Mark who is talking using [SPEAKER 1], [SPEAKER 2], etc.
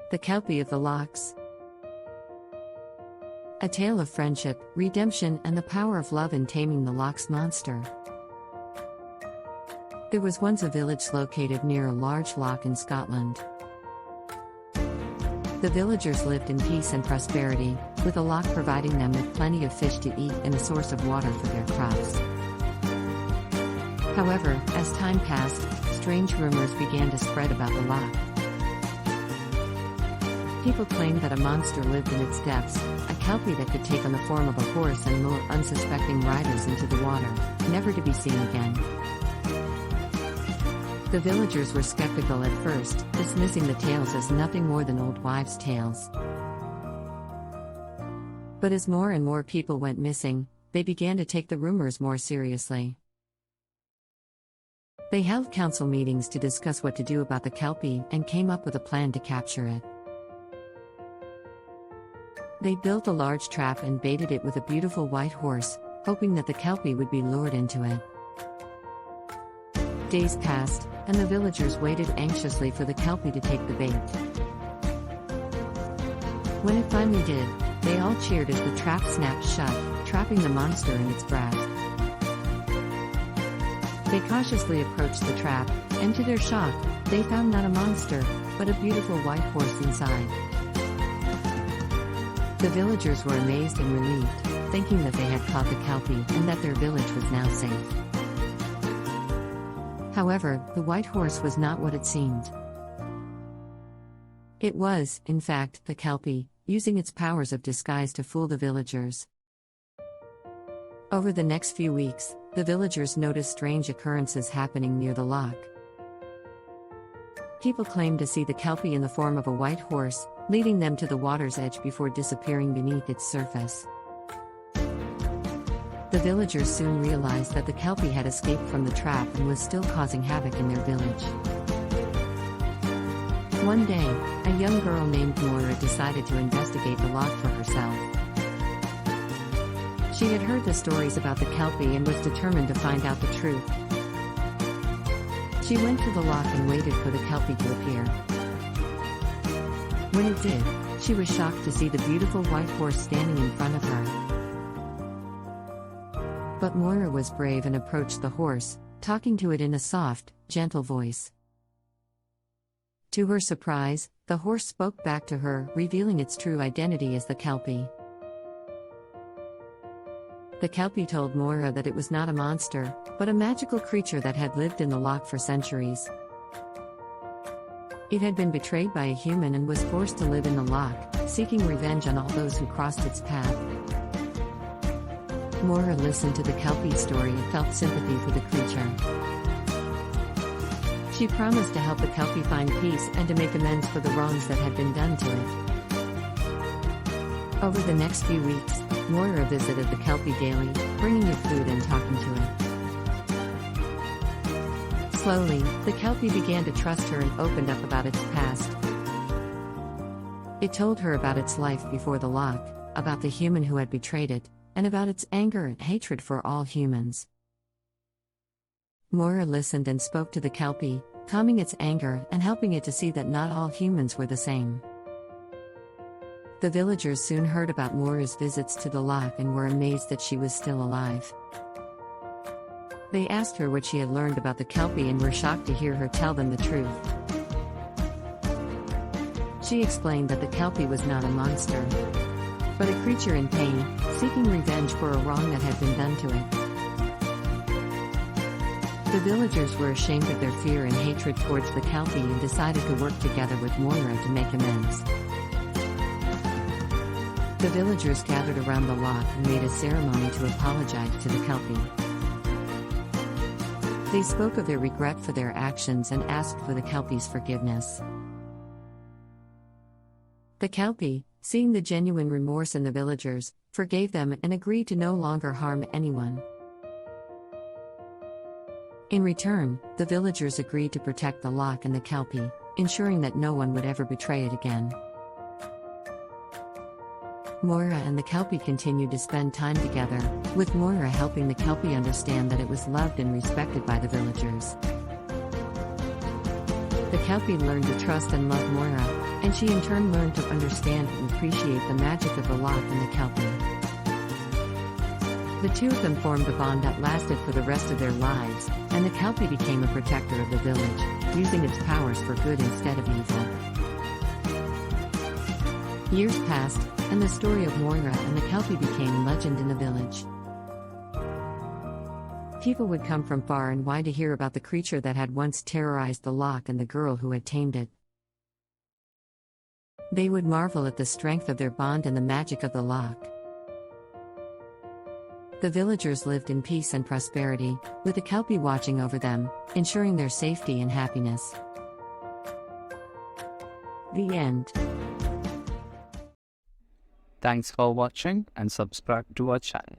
[SPEAKER 1] The Kelpie of the Lochs. A tale of friendship, redemption, and the power of love in taming the Lochs monster. There was once a village located near a large loch in Scotland. The villagers lived in peace and prosperity, with the loch providing them with plenty of fish to eat and a source of water for their crops. However, as time passed, strange rumors began to spread about the loch. People claimed that a monster lived in its depths, a kelpie that could take on the form of a horse and lure unsuspecting riders into the water, never to be seen again. The villagers were skeptical at first, dismissing the tales as nothing more than old wives' tales. But as more and more people went missing, they began to take the rumors more seriously. They held council meetings to discuss what to do about the kelpie and came up with a plan to capture it. They built a large trap and baited it with a beautiful white horse, hoping that the kelpie would be lured into it. Days passed, and the villagers waited anxiously for the kelpie to take the bait. When it finally did, they all cheered as the trap snapped shut, trapping the monster in its grasp. They cautiously approached the trap, and to their shock, they found not a monster, but a beautiful white horse inside. The villagers were amazed and relieved, thinking that they had caught the kelpie and that their village was now safe. However, the white horse was not what it seemed. It was, in fact, the kelpie, using its powers of disguise to fool the villagers. Over the next few weeks, the villagers noticed strange occurrences happening near the loch. People claimed to see the kelpie in the form of a white horse, leading them to the water's edge before disappearing beneath its surface. The villagers soon realized that the kelpie had escaped from the trap and was still causing havoc in their village. One day, a young girl named Moira decided to investigate the loch for herself. She had heard the stories about the kelpie and was determined to find out the truth. She went to the loch and waited for the kelpie to appear. When it did, she was shocked to see the beautiful white horse standing in front of her. But Moira was brave and approached the horse, talking to it in a soft, gentle voice. To her surprise, the horse spoke back to her, revealing its true identity as the kelpie. The kelpie told Moira that it was not a monster, but a magical creature that had lived in the loch for centuries. It had been betrayed by a human and was forced to live in the loch, seeking revenge on all those who crossed its path. Moira listened to the kelpie's story and felt sympathy for the creature. She promised to help the kelpie find peace and to make amends for the wrongs that had been done to it. Over the next few weeks, Moira visited the kelpie daily, bringing it food and talking to it. Slowly, the kelpie began to trust her and opened up about its past. It told her about its life before the loch, about the human who had betrayed it, and about its anger and hatred for all humans. Moira listened and spoke to the kelpie, calming its anger and helping it to see that not all humans were the same. The villagers soon heard about Moira's visits to the loch and were amazed that she was still alive. They asked her what she had learned about the kelpie and were shocked to hear her tell them the truth. She explained that the kelpie was not a monster, but a creature in pain, seeking revenge for a wrong that had been done to it. The villagers were ashamed of their fear and hatred towards the kelpie and decided to work together with Moira to make amends. The villagers gathered around the loch and made a ceremony to apologize to the kelpie. They spoke of their regret for their actions and asked for the kelpie's forgiveness. The kelpie, seeing the genuine remorse in the villagers, forgave them and agreed to no longer harm anyone. In return, the villagers agreed to protect the loch and the kelpie, ensuring that no one would ever betray it again. Moira and the kelpie continued to spend time together, with Moira helping the kelpie understand that it was loved and respected by the villagers. The kelpie learned to trust and love Moira, and she in turn learned to understand and appreciate the magic of the Loch and the Kelpie. The two of them formed a bond that lasted for the rest of their lives, and the Kelpie became a protector of the village, using its powers for good instead of evil. Years passed, and the story of Moira and the Kelpie became legend in the village. People would come from far and wide to hear about the creature that had once terrorized the Loch and the girl who had tamed it. They would marvel at the strength of their bond and the magic of the Loch. The villagers lived in peace and prosperity, with the Kelpie watching over them, ensuring their safety and happiness. The end.
[SPEAKER 2] Thanks for watching and subscribe to our channel.